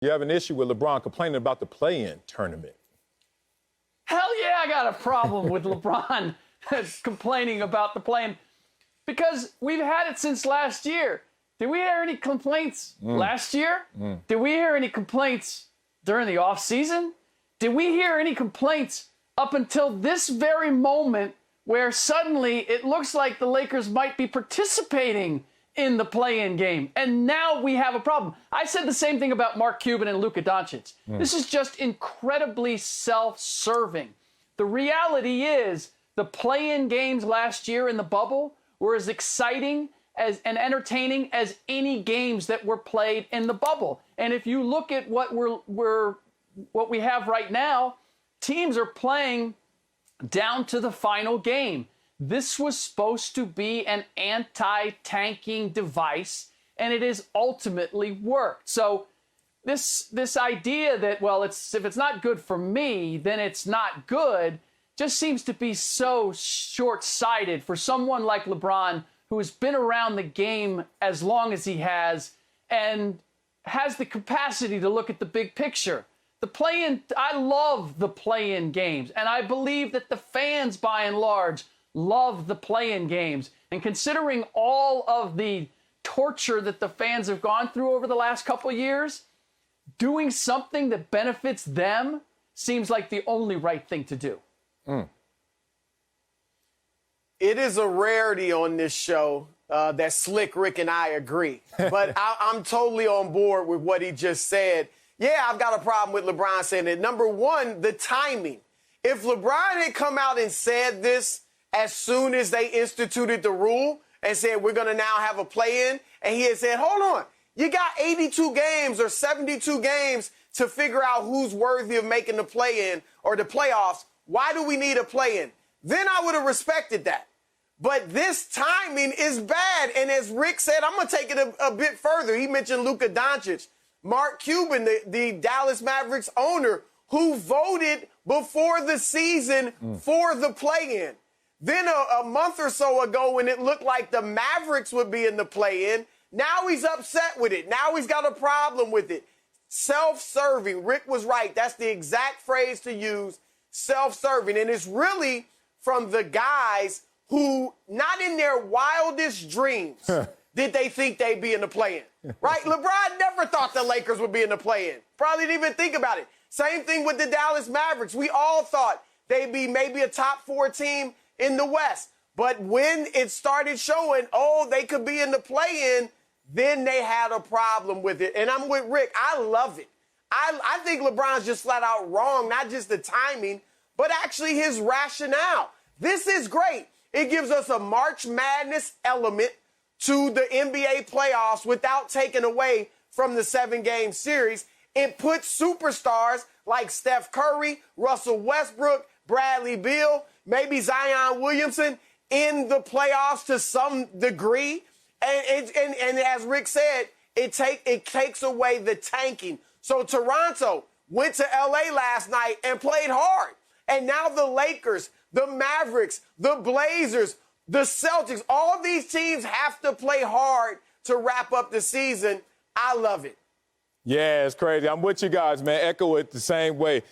You have an issue with LeBron complaining about the play-in tournament. Hell yeah, I got a problem with LeBron complaining about the play-in because we've had it since last year. Did we hear any complaints last year? Did we hear any complaints during the offseason? Did we hear any complaints up until this very moment where suddenly it looks like the Lakers might be participating in the play-in game? And now we have a problem. I said the same thing about Mark Cuban and Luka Doncic. This is just incredibly self-serving. The reality is the play-in games last year in the bubble were as exciting and entertaining as any games that were played in the bubble. And if you look at what we have right now, teams are playing down to the final game. This was supposed to be an anti-tanking device, and it has ultimately worked. So this idea that, well, if it's not good for me, then it's not good, just seems to be so short-sighted for someone like LeBron, who has been around the game as long as he has and has the capacity to look at the big picture. The play-in, I love the play-in games, and I believe that the fans, by and large, love the play-in games. And considering all of the torture that the fans have gone through over the last couple years, doing something that benefits them seems like the only right thing to do. It is a rarity on this show that Slick Rick and I agree. But I'm totally on board with what he just said. Yeah, I've got a problem with LeBron saying it. Number one, the timing. If LeBron had come out and said this as soon as they instituted the rule and said we're going to now have a play-in, and he had said, hold on, you got 82 games or 72 games to figure out who's worthy of making the play-in or the playoffs, why do we need a play-in? Then I would have respected that. But this timing is bad. And as Rick said, I'm going to take it a bit further. He mentioned Luka Doncic. Mark Cuban, the Dallas Mavericks owner, who voted before the season for the play-in. Then a month or so ago, when it looked like the Mavericks would be in the play-in, now he's upset with it. Now he's got a problem with it. Self-serving. Rick was right. That's the exact phrase to use, self-serving. And it's really from the guys who, not in their wildest dreams, did they think they'd be in the play-in, right? LeBron never thought the Lakers would be in the play-in. Probably didn't even think about it. Same thing with the Dallas Mavericks. We all thought they'd be maybe a top 4 team in the West. But when it started showing, oh, they could be in the play-in, then they had a problem with it. And I'm with Rick. I love it. I think LeBron's just flat out wrong, not just the timing, but actually his rationale. This is great. It gives us a March Madness element to the NBA playoffs without taking away from the 7-game series. It puts superstars like Steph Curry, Russell Westbrook, Bradley Beal, maybe Zion Williamson in the playoffs to some degree. And as Rick said, it takes away the tanking. So Toronto went to LA last night and played hard. And now the Lakers, the Mavericks, the Blazers, the Celtics, all these teams have to play hard to wrap up the season. I love it. Yeah, it's crazy. I'm with you guys, man. Echo it the same way.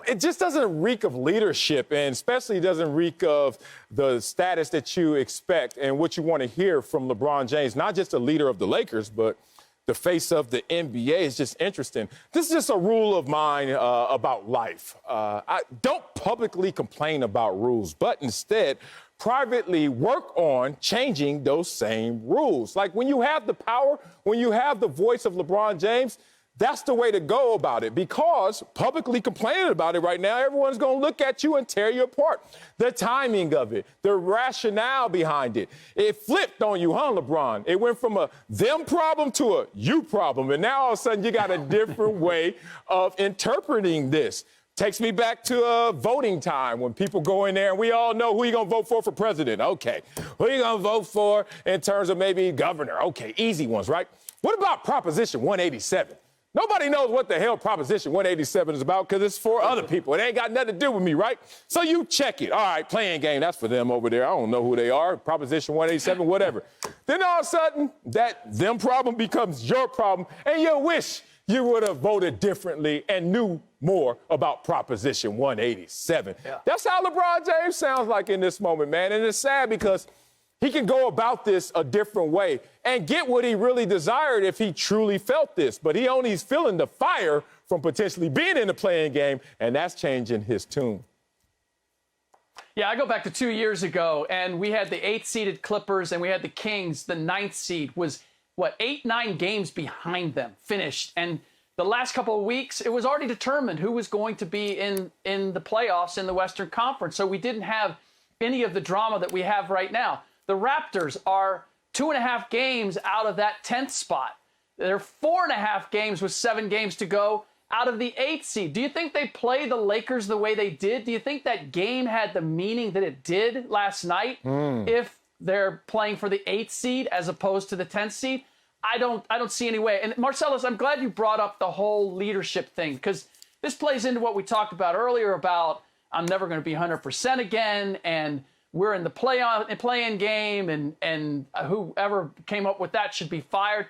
It just doesn't reek of leadership, and especially doesn't reek of the status that you expect and what you want to hear from LeBron James, not just the leader of the Lakers, but the face of the NBA. Is just interesting. This is just a rule of mine about life. I don't publicly complain about rules, but instead privately work on changing those same rules. Like when you have the power, when you have the voice of LeBron James, that's the way to go about it, because publicly complaining about it right now, everyone's going to look at you and tear you apart. The timing of it, the rationale behind it. It flipped on you, huh, LeBron? It went from a them problem to a you problem. And now all of a sudden you got a different way of interpreting this. Takes me back to voting time when people go in there and we all know who you're going to vote for president. Okay. Who are you going to vote for in terms of maybe governor? Okay, easy ones, right? What about Proposition 187? Nobody knows what the hell Proposition 187 is about because it's for other people. It ain't got nothing to do with me, right? So you check it. All right, playing game, that's for them over there. I don't know who they are. Proposition 187, whatever. Then all of a sudden, that them problem becomes your problem, and you wish you would have voted differently and knew more about Proposition 187. Yeah. That's how LeBron James sounds like in this moment, man. And it's sad because he can go about this a different way and get what he really desired if he truly felt this. But he only is feeling the fire from potentially being in the playing game, and that's changing his tune. Yeah, I go back to 2 years ago, and we had the 8th-seeded Clippers, and we had the Kings. The 9th seed was, 8-9 games behind them, finished. And the last couple of weeks, it was already determined who was going to be in the playoffs in the Western Conference. So we didn't have any of the drama that we have right now. The Raptors are 2.5 games out of that 10th spot. They're 4.5 games with 7 games to go out of the 8th seed. Do you think they play the Lakers the way they did? Do you think that game had the meaning that it did last night if they're playing for the 8th seed as opposed to the 10th seed? I don't see any way. And Marcellus, I'm glad you brought up the whole leadership thing, because this plays into what we talked about earlier about I'm never going to be 100% again, and we're in the play-in game, and whoever came up with that should be fired.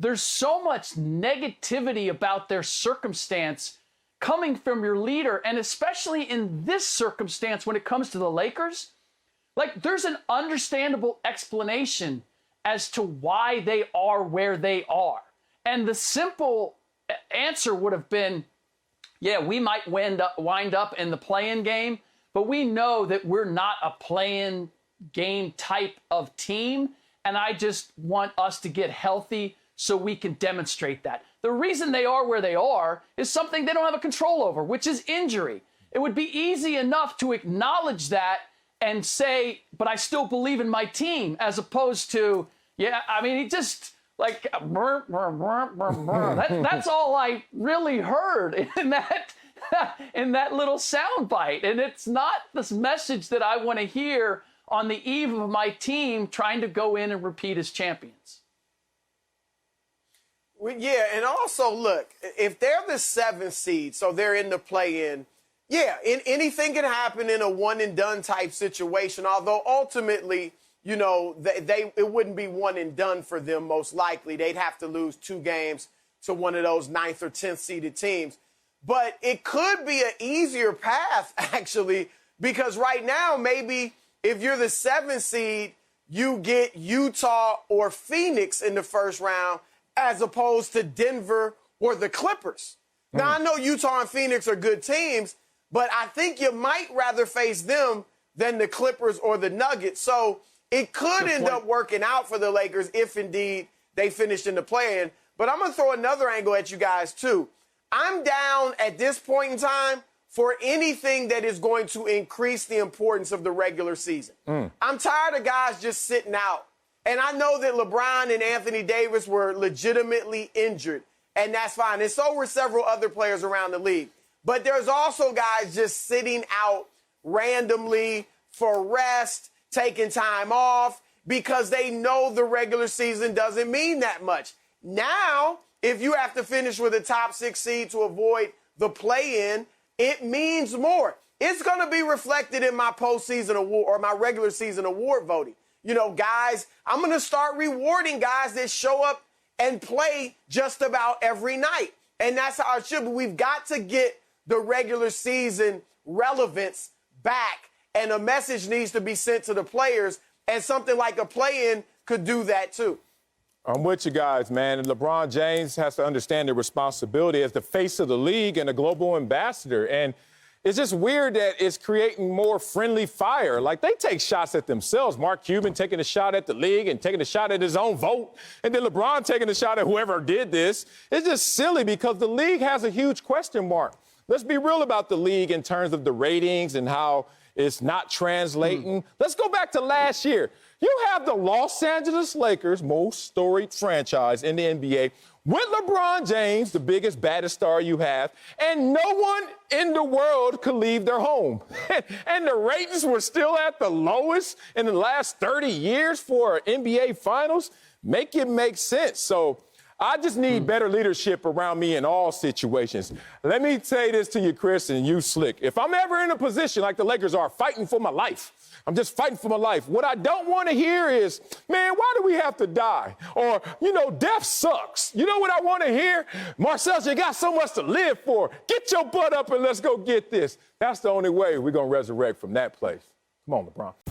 There's so much negativity about their circumstance coming from your leader, and especially in this circumstance when it comes to the Lakers. Like, there's an understandable explanation as to why they are where they are. And the simple answer would have been, yeah, we might wind up in the play-in game, but we know that we're not a play-in game type of team, and I just want us to get healthy so we can demonstrate that. The reason they are where they are is something they don't have a control over, which is injury. It would be easy enough to acknowledge that and say, but I still believe in my team, as opposed to, yeah, I mean, he just like, that's all I really heard in that little soundbite. And it's not this message that I want to hear on the eve of my team trying to go in and repeat as champions. Well, yeah, and also, look, if they're the 7th seed, so they're in the play-in, yeah, anything can happen in a one-and-done type situation, although ultimately, you know, it wouldn't be one and done for them most likely. They'd have to lose 2 games to one of those 9th or 10th seeded teams. But it could be an easier path, actually, because right now, maybe if you're the 7th seed, you get Utah or Phoenix in the first round, as opposed to Denver or the Clippers. Now, I know Utah and Phoenix are good teams, but I think you might rather face them than the Clippers or the Nuggets. So it could end up working out for the Lakers if, indeed, they finished in the play-in. But I'm going to throw another angle at you guys, too. I'm down at this point in time for anything that is going to increase the importance of the regular season. I'm tired of guys just sitting out. And I know that LeBron and Anthony Davis were legitimately injured, and that's fine. And so were several other players around the league. But there's also guys just sitting out randomly for rest, taking time off, because they know the regular season doesn't mean that much. Now, if you have to finish with a top 6 seed to avoid the play-in, it means more. It's going to be reflected in my postseason award or my regular season award voting. You know, guys, I'm going to start rewarding guys that show up and play just about every night. And that's how it should be. We've got to get the regular season relevance back. And a message needs to be sent to the players. And something like a play-in could do that, too. I'm with you guys, man. And LeBron James has to understand the responsibility as the face of the league and a global ambassador. And it's just weird that it's creating more friendly fire. Like, they take shots at themselves. Mark Cuban taking a shot at the league and taking a shot at his own vote. And then LeBron taking a shot at whoever did this. It's just silly because the league has a huge question mark. Let's be real about the league in terms of the ratings and how it's not translating. Let's go back to last year. You have the Los Angeles Lakers, most storied franchise in the NBA, with LeBron James, the biggest, baddest star you have, and no one in the world could leave their home. And the ratings were still at the lowest in the last 30 years for NBA Finals. Make it make sense. So I just need better leadership around me in all situations. Let me say this to you, Chris, and you, Slick. If I'm ever in a position like the Lakers are, fighting for my life, I'm just fighting for my life. What I don't want to hear is, man, why do we have to die? Or, death sucks. You know what I want to hear? Marcellus, you got so much to live for. Get your butt up and let's go get this. That's the only way we're going to resurrect from that place. Come on, LeBron.